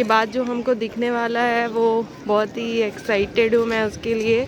उसके बाद जो हमको दिखने वाला है वो बहुत ही एक्साइटेड हूँ मैं उसके लिए।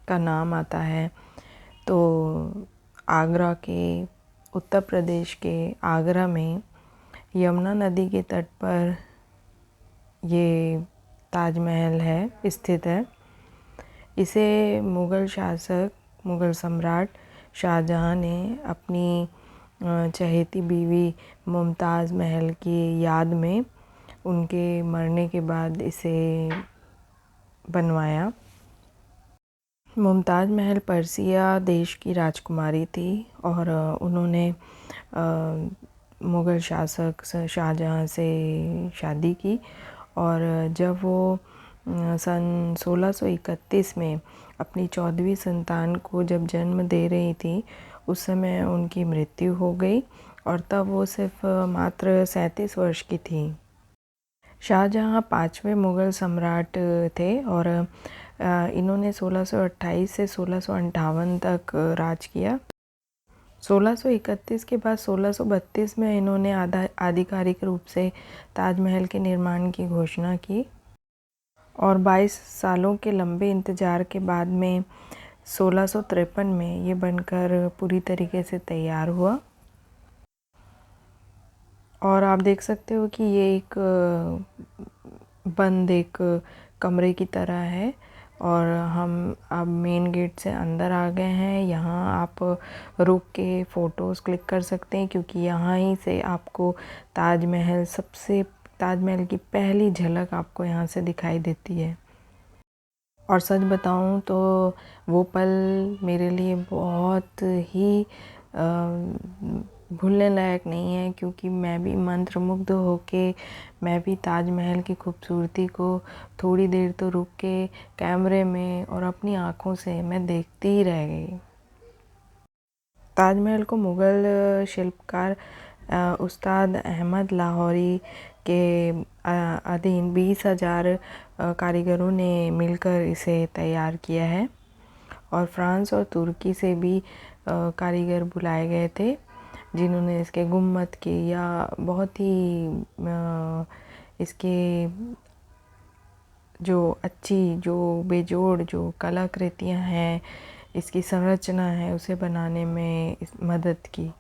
का नाम आता है तो आगरा के, उत्तर प्रदेश के आगरा में यमुना नदी के तट पर ये ताजमहल है स्थित है। इसे मुग़ल शासक, मुग़ल सम्राट शाहजहाँ ने अपनी चहेती बीवी मुमताज़ महल की याद में उनके मरने के बाद इसे बनवाया। मुमताज़ महल पर्सिया देश की राजकुमारी थी और उन्होंने मुग़ल शासक शाहजहाँ से शादी की और जब वो सन 1631 में अपनी 14वीं संतान को जब जन्म दे रही थी उस समय उनकी मृत्यु हो गई और तब वो सिर्फ मात्र 37 वर्ष की थी। शाहजहाँ 5वें मुग़ल सम्राट थे और इन्होंने 1628 से 1658 तक राज किया। 1631 के बाद 1632 में इन्होंने आधिकारिक रूप से ताजमहल के निर्माण की घोषणा की और 22 सालों के लंबे इंतज़ार के बाद में 1653 में ये बनकर पूरी तरीके से तैयार हुआ। और आप देख सकते हो कि ये एक बंद एक कमरे की तरह है और हम अब मेन गेट से अंदर आ गए हैं। यहाँ आप रुक के फ़ोटोज़ क्लिक कर सकते हैं क्योंकि यहाँ ही से आपको ताजमहल की पहली झलक आपको यहाँ से दिखाई देती है। और सच बताऊँ तो वो पल मेरे लिए बहुत ही भूलने लायक नहीं है, क्योंकि मैं भी मंत्रमुग्ध होके मैं भी ताजमहल की खूबसूरती को थोड़ी देर तो रुक के कैमरे में और अपनी आँखों से मैं देखती ही रह गई। ताजमहल को मुग़ल शिल्पकार उस्ताद अहमद लाहौरी के अधीन 20,000 कारीगरों ने मिलकर इसे तैयार किया है, और फ्रांस और तुर्की से भी कारीगर बुलाए गए थे, जिन्होंने इसके गुम्बद के या बहुत ही इसके जो अच्छी, जो बेजोड़ जो कलाकृतियाँ हैं, इसकी संरचना है, उसे बनाने में मदद की।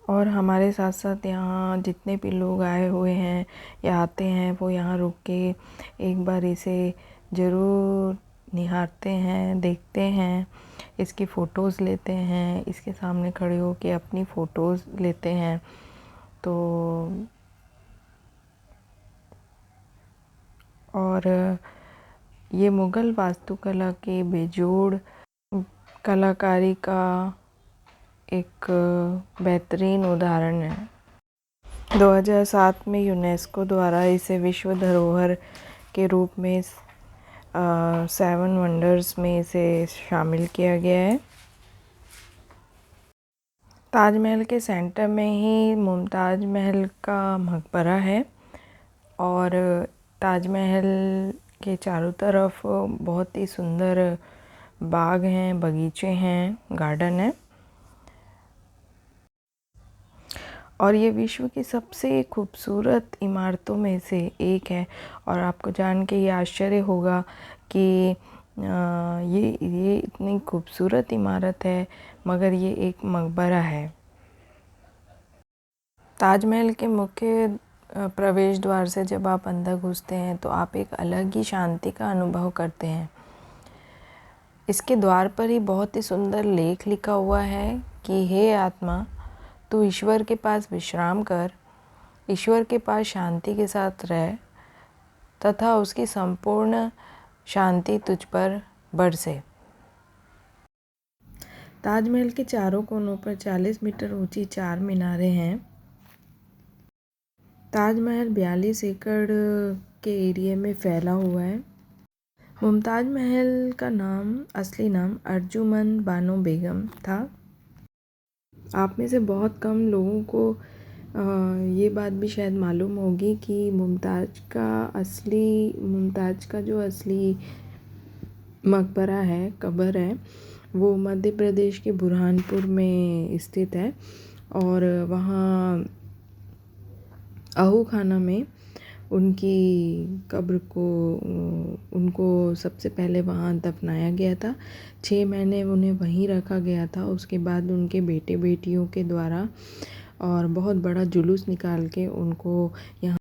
और हमारे साथ साथ यहाँ जितने भी लोग आए हुए हैं या आते हैं, वो यहाँ रुक के एक बार इसे ज़रूर निहारते हैं, देखते हैं, इसकी फ़ोटोज़ लेते हैं, इसके सामने खड़े होके अपनी फ़ोटोज़ लेते हैं। तो और ये मुग़ल वास्तुकला के बेजोड़ कलाकारी का एक बेहतरीन उदाहरण है। 2007 में यूनेस्को द्वारा इसे विश्व धरोहर के रूप में 7 वंडर्स में इसे शामिल किया गया है। ताजमहल के सेंटर में ही मुमताज़ महल का मकबरा है, और ताजमहल के चारों तरफ बहुत ही सुंदर बाग हैं, बगीचे हैं, गार्डन है, और ये विश्व की सबसे खूबसूरत इमारतों में से एक है। और आपको जान के ये आश्चर्य होगा कि ये इतनी खूबसूरत इमारत है, मगर ये एक मकबरा है। ताजमहल के मुख्य प्रवेश द्वार से जब आप अंदर घुसते हैं तो आप एक अलग ही शांति का अनुभव करते हैं। इसके द्वार पर ही बहुत ही सुंदर लेख लिखा हुआ है कि हे आत्मा, तू ईश्वर के पास विश्राम कर, ईश्वर के पास शांति के साथ रह, तथा उसकी संपूर्ण शांति तुझ पर बरसे। ताजमहल के चारों कोनों पर 40 मीटर ऊंची 4 मीनारें हैं। ताजमहल 42 एकड़ के एरिया में फैला हुआ है। मुमताज़ महल का असली नाम अर्जुमंद बानो बेगम था। आप में से बहुत कम लोगों को ये बात भी शायद मालूम होगी कि मुमताज़ का जो असली मकबरा है, कब्र है, वो मध्य प्रदेश के बुरहानपुर में स्थित है, और वहाँ आहू खाना में उनकी कब्र को उनको सबसे पहले वहाँ दफनाया गया था। 6 महीने उन्हें वहीं रखा गया था। उसके बाद उनके बेटे बेटियों के द्वारा और बहुत बड़ा जुलूस निकाल के उनको यहाँ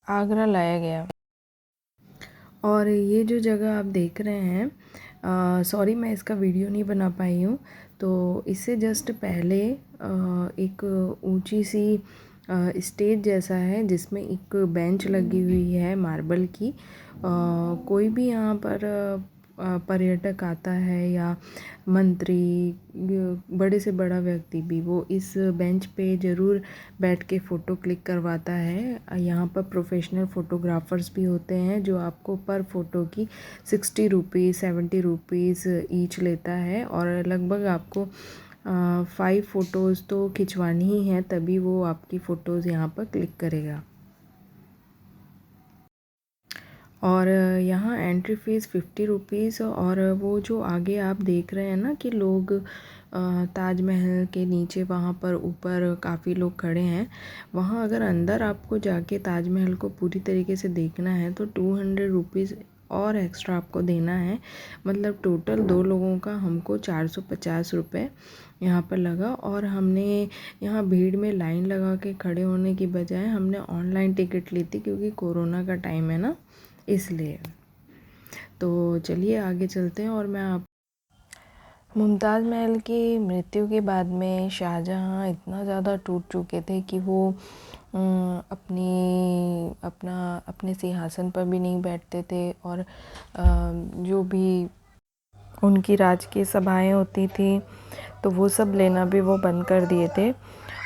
आगरा लाया गया। और ये जो जगह आप देख रहे हैं, सॉरी मैं इसका वीडियो नहीं बना पाई हूँ, तो इससे जस्ट पहले एक ऊंची सी स्टेज जैसा है, जिसमें एक बेंच लगी हुई है मार्बल की। कोई भी यहाँ पर पर्यटक आता है या मंत्री, बड़े से बड़ा व्यक्ति भी, वो इस बेंच पे ज़रूर बैठ के फ़ोटो क्लिक करवाता है। यहाँ पर प्रोफेशनल फ़ोटोग्राफ़र्स भी होते हैं, जो आपको पर फ़ोटो की 60 रुपीज़ 70 रुपीज़ ईच लेता है, और लगभग आपको 5 फ़ोटोज़ तो खिंचवानी ही है, तभी वो आपकी फ़ोटोज़ यहाँ पर क्लिक करेगा। और यहाँ एंट्री फ़ीस 50 रुपीज़। और वो जो आगे आप देख रहे हैं ना कि लोग ताजमहल के नीचे वहाँ पर ऊपर काफ़ी लोग खड़े हैं, वहाँ अगर अंदर आपको जाके ताजमहल को पूरी तरीके से देखना है तो 200 रुपीज़ और एक्स्ट्रा आपको देना है। मतलब टोटल 2 लोगों का हमको 450 रुपये यहाँ पर लगा। और हमने यहाँ भीड़ में लाइन लगा के खड़े होने की बजाय हमने ऑनलाइन टिकट ली थी, क्योंकि कोरोना का टाइम है ना, इसलिए। तो चलिए आगे चलते हैं। और मैं मुमताज़ महल की मृत्यु के बाद में शाहजहाँ इतना ज़्यादा टूट चुके थे कि वो अपने सिंहासन पर भी नहीं बैठते थे, और जो भी उनकी राजकीय सभाएं होती थी तो तो वो सब लेना भी वो बंद कर दिए थे।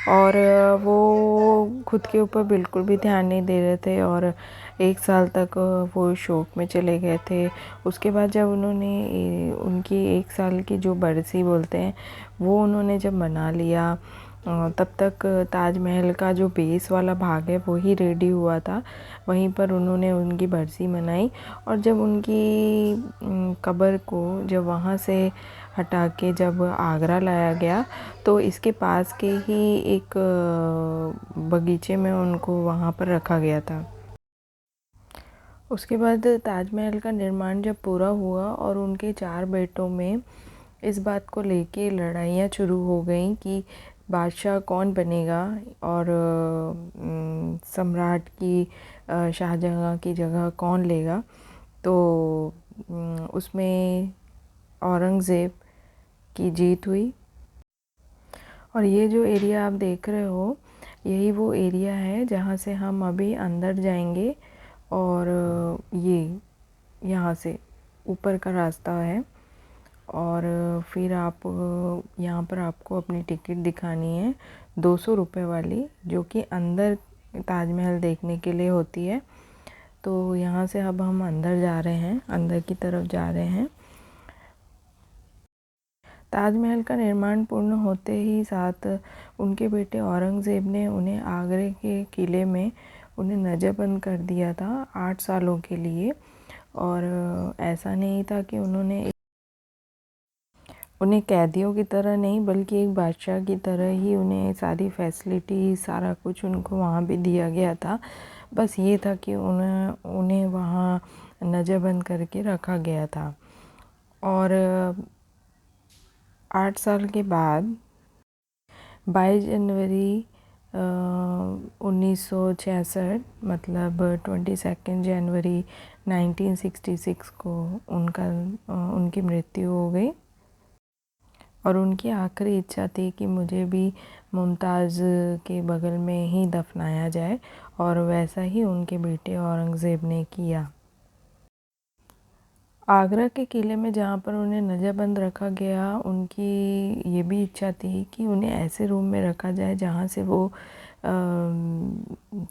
और वो खुद के ऊपर बिल्कुल भी ध्यान नहीं दे रहे थे और 1 साल तक वो शोक में चले गए थे। उसके बाद जब उन्होंने उनकी 1 साल की जो बरसी बोलते हैं वो उन्होंने जब मना लिया, तब तक ताजमहल का जो बेस वाला भाग है वो ही रेडी हुआ था। वहीं पर उन्होंने उनकी बरसी मनाई और जब उनकी कब्र को जब वहाँ से हटा के जब आगरा लाया गया तो इसके पास के ही एक बगीचे में उनको वहाँ पर रखा गया था। उसके बाद ताजमहल का निर्माण जब पूरा हुआ और उनके 4 बेटों में इस बात को लेके लड़ाइयाँ शुरू हो गई कि बादशाह कौन बनेगा और सम्राट की शाहजहाँ की जगह कौन लेगा। तो उसमें औरंगज़ेब की जीत हुई। और ये जो एरिया आप देख रहे हो यही वो एरिया है जहाँ से हम अभी अंदर जाएंगे और ये यहाँ से ऊपर का रास्ता है और फिर आप यहाँ पर आपको अपनी टिकट दिखानी है 200 रुपये वाली, जो कि अंदर ताजमहल देखने के लिए होती है। तो यहाँ से अब हम अंदर जा रहे हैं, अंदर की तरफ जा रहे हैं। ताजमहल का निर्माण पूर्ण होते ही साथ उनके बेटे औरंगज़ेब ने उन्हें आगरे के किले में उन्हें नज़रबंद कर दिया था 8 सालों के लिए। और ऐसा नहीं था कि उन्हें कैदियों की तरह नहीं बल्कि एक बादशाह की तरह ही उन्हें सारी फैसिलिटी सारा कुछ उनको वहाँ भी दिया गया था। बस ये था कि उन्हें वहाँ नज़रबंद करके रखा गया था। और 8 साल के बाद 22 जनवरी 1966 मतलब 22 जनवरी 1966 को उनकी मृत्यु हो गई। और उनकी आखिरी इच्छा थी कि मुझे भी मुमताज़ के बगल में ही दफनाया जाए और वैसा ही उनके बेटे औरंगज़ेब ने किया। आगरा के किले में जहाँ पर उन्हें नज़रबंद रखा गया, उनकी ये भी इच्छा थी कि उन्हें ऐसे रूम में रखा जाए जहाँ से वो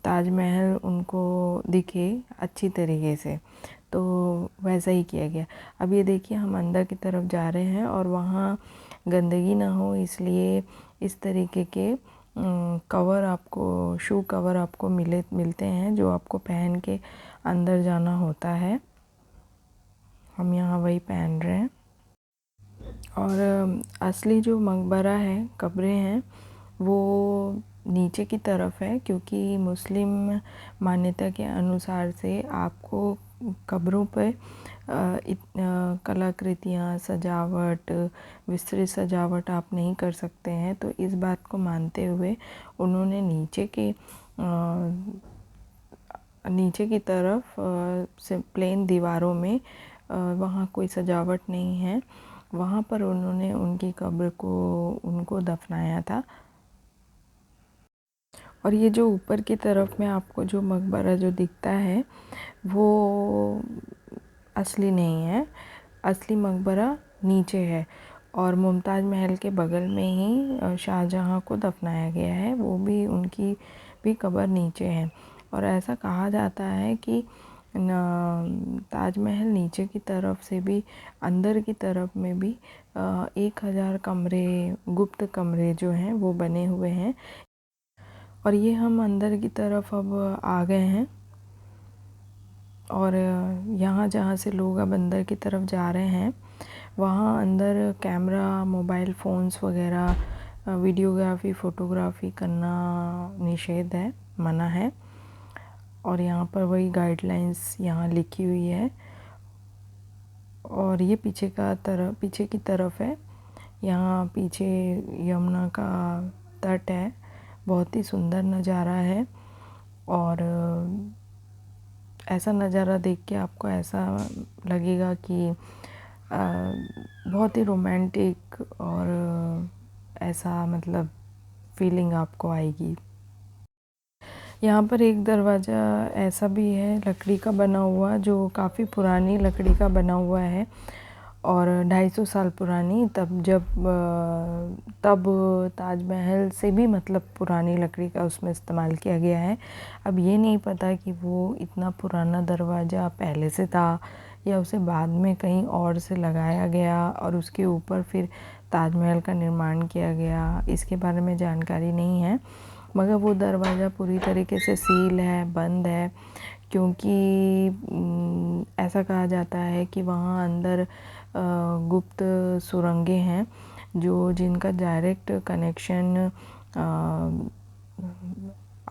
ताजमहल उनको दिखे अच्छी तरीके से। तो वैसा ही किया गया। अब ये देखिए हम अंदर की तरफ जा रहे हैं और वहाँ गंदगी ना हो इसलिए इस तरीके के कवर आपको शू कवर आपको मिलते हैं जो आपको पहन के अंदर जाना होता है। हम यहाँ वही पहन रहे हैं। और असली जो मकबरा है, कब्रें हैं, वो नीचे की तरफ है क्योंकि मुस्लिम मान्यता के अनुसार से आपको कब्रों पर कलाकृतियाँ, सजावट, विस्तृत सजावट आप नहीं कर सकते हैं। तो इस बात को मानते हुए उन्होंने नीचे की तरफ से प्लेन दीवारों में वहाँ कोई सजावट नहीं है, वहाँ पर उन्होंने उनकी कब्र को उनको दफनाया था। और ये जो ऊपर की तरफ में आपको जो मकबरा जो दिखता है वो असली नहीं है, असली मकबरा नीचे है और मुमताज़ महल के बगल में ही शाहजहाँ को दफनाया गया है, वो भी उनकी भी कब्र नीचे है। और ऐसा कहा जाता है कि ताजमहल नीचे की तरफ से भी अंदर की तरफ में भी 1000 कमरे, गुप्त कमरे जो हैं वो बने हुए हैं। और ये हम अंदर की तरफ अब आ गए हैं और यहाँ जहाँ से लोग अब अंदर की तरफ जा रहे हैं वहाँ अंदर कैमरा, मोबाइल फ़ोन्स वगैरह, वीडियोग्राफी, फ़ोटोग्राफी करना निषेध है, मना है। और यहाँ पर वही गाइडलाइंस यहाँ लिखी हुई है। और ये पीछे की तरफ है, यहाँ पीछे यमुना का तट है, बहुत ही सुंदर नज़ारा है। और ऐसा नज़ारा देख के आपको ऐसा लगेगा कि बहुत ही रोमांटिक और ऐसा मतलब फीलिंग आपको आएगी। यहाँ पर एक दरवाज़ा ऐसा भी है लकड़ी का बना हुआ, जो काफ़ी पुरानी लकड़ी का बना हुआ है और 250 साल पुरानी, तब ताजमहल से भी मतलब पुरानी लकड़ी का उसमें इस्तेमाल किया गया है। अब ये नहीं पता कि वो इतना पुराना दरवाज़ा पहले से था या उसे बाद में कहीं और से लगाया गया और उसके ऊपर फिर ताजमहल का निर्माण किया गया, इसके बारे में जानकारी नहीं है। मगर वो दरवाज़ा पूरी तरीके से सील है, बंद है, क्योंकि ऐसा कहा जाता है कि वहाँ अंदर गुप्त सुरंगें हैं जिनका डायरेक्ट कनेक्शन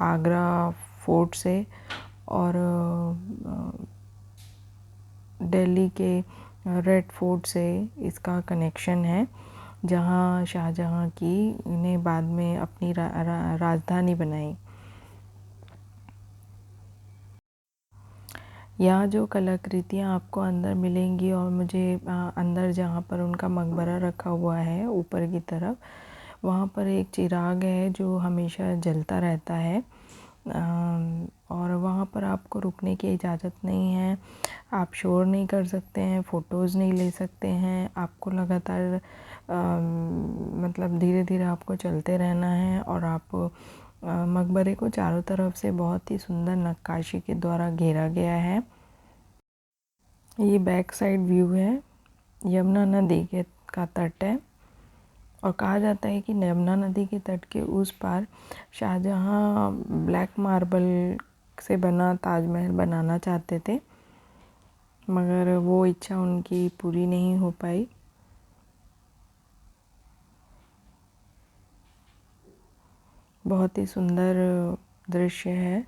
आगरा फोर्ट से और दिल्ली के रेड फोर्ट से इसका कनेक्शन है, जहाँ शाहजहाँ की ने बाद में अपनी राजधानी बनाई। यहाँ जो कलाकृतियाँ आपको अंदर मिलेंगी और मुझे अंदर जहाँ पर उनका मकबरा रखा हुआ है ऊपर की तरफ, वहाँ पर एक चिराग है जो हमेशा जलता रहता है और वहाँ पर आपको रुकने की इजाज़त नहीं है, आप शोर नहीं कर सकते हैं, फ़ोटोज़ नहीं ले सकते हैं, आपको लगातार मतलब धीरे धीरे आपको चलते रहना है और आप मकबरे को चारों तरफ से बहुत ही सुंदर नक्काशी के द्वारा घेरा गया है। ये बैक साइड व्यू है, यमुना नदी का तट है और कहा जाता है कि यमुना नदी के तट के उस पार शाहजहाँ ब्लैक मार्बल से बना ताजमहल बनाना चाहते थे, मगर वो इच्छा उनकी पूरी नहीं हो पाई। बहुत ही सुंदर दृश्य है।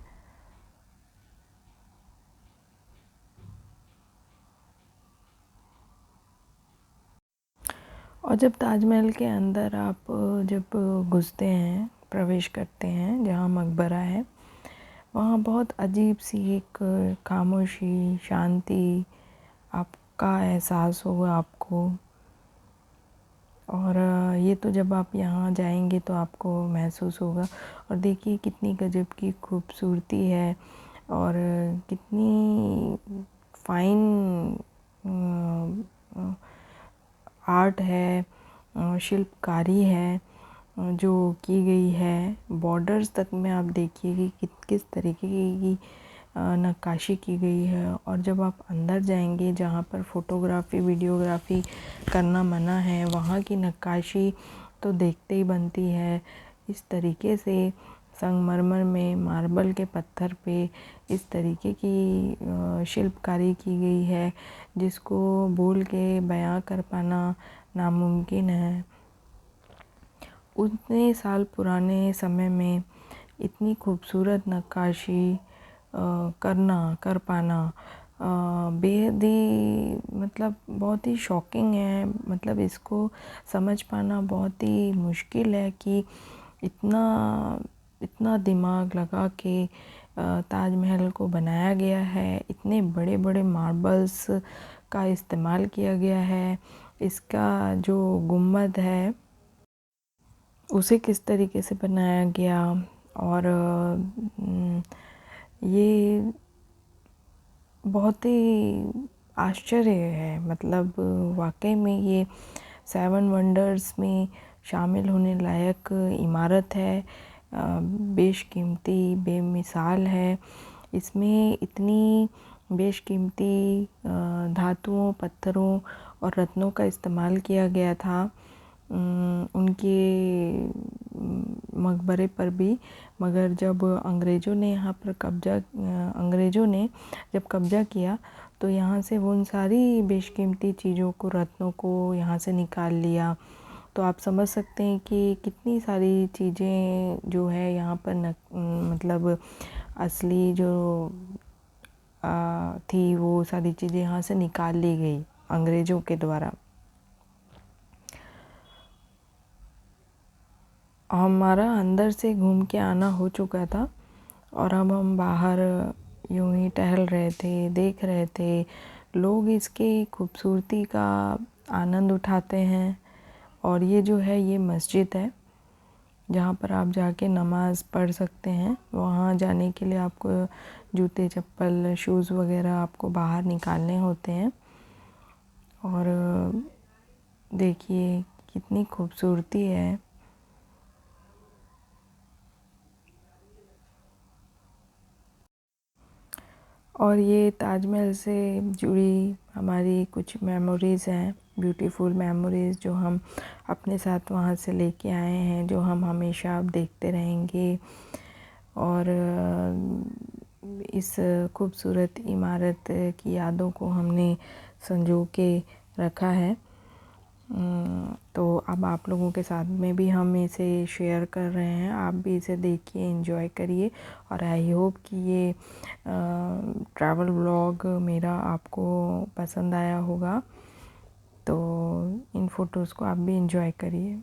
और जब ताजमहल के अंदर आप जब घुसते हैं, प्रवेश करते हैं जहाँ मकबरा है, वहाँ बहुत अजीब सी एक खामोशी, शांति आपका एहसास होगा आपको। और ये तो जब आप यहाँ जाएंगे तो आपको महसूस होगा। और देखिए कितनी गजब की खूबसूरती है और कितनी फाइन आर्ट है, शिल्पकारी है जो की गई है। बॉर्डर्स तक में आप देखिए कि किस तरीके की नक्काशी की गई है। और जब आप अंदर जाएंगे जहाँ पर फ़ोटोग्राफ़ी, वीडियोग्राफ़ी करना मना है, वहाँ की नक्काशी तो देखते ही बनती है। इस तरीके से संगमरमर में, मार्बल के पत्थर पे इस तरीके की शिल्पकारी की गई है जिसको बोल के बयां कर पाना नामुमकिन है। उतने साल पुराने समय में इतनी खूबसूरत नक्काशी कर पाना बेहद ही मतलब बहुत ही शॉकिंग है। मतलब इसको समझ पाना बहुत ही मुश्किल है कि इतना दिमाग लगा के ताजमहल को बनाया गया है। इतने बड़े बड़े मार्बल्स का इस्तेमाल किया गया है। इसका जो गुम्बद है उसे किस तरीके से बनाया गया। और ये बहुत ही आश्चर्य है। मतलब वाकई में ये 7 वंडर्स में शामिल होने लायक इमारत है, बेशकीमती, बेमिसाल है। इसमें इतनी बेशकीमती धातुओं, पत्थरों और रत्नों का इस्तेमाल किया गया था उनके मकबरे पर भी। मगर जब अंग्रेज़ों ने यहाँ पर अंग्रेज़ों ने जब कब्ज़ा किया तो यहाँ से वो उन सारी बेशकीमती चीज़ों को, रत्नों को यहाँ से निकाल लिया। तो आप समझ सकते हैं कि कितनी सारी चीज़ें जो है यहाँ पर मतलब असली जो थी वो सारी चीज़ें यहाँ से निकाल ली गई अंग्रेज़ों के द्वारा। हमारा अंदर से घूम के आना हो चुका था और अब हम बाहर यूं ही टहल रहे थे, देख रहे थे। लोग इसकी खूबसूरती का आनंद उठाते हैं। और ये जो है ये मस्जिद है जहाँ पर आप जाके नमाज़ पढ़ सकते हैं। वहाँ जाने के लिए आपको जूते, चप्पल, शूज़ वगैरह आपको बाहर निकालने होते हैं। और देखिए कितनी खूबसूरती है। और ये ताजमहल से जुड़ी हमारी कुछ मेमोरीज़ हैं, ब्यूटीफुल मेमोरीज़, जो हम अपने साथ वहाँ से लेके आए हैं, जो हम हमेशा अब देखते रहेंगे। और इस खूबसूरत इमारत की यादों को हमने संजो के रखा है। तो अब आप लोगों के साथ में भी हम इसे शेयर कर रहे हैं, आप भी इसे देखिए, एंजॉय करिए। और आई होप कि ये ट्रैवल व्लॉग मेरा आपको पसंद आया होगा। तो इन फ़ोटोज़ को आप भी एंजॉय करिए।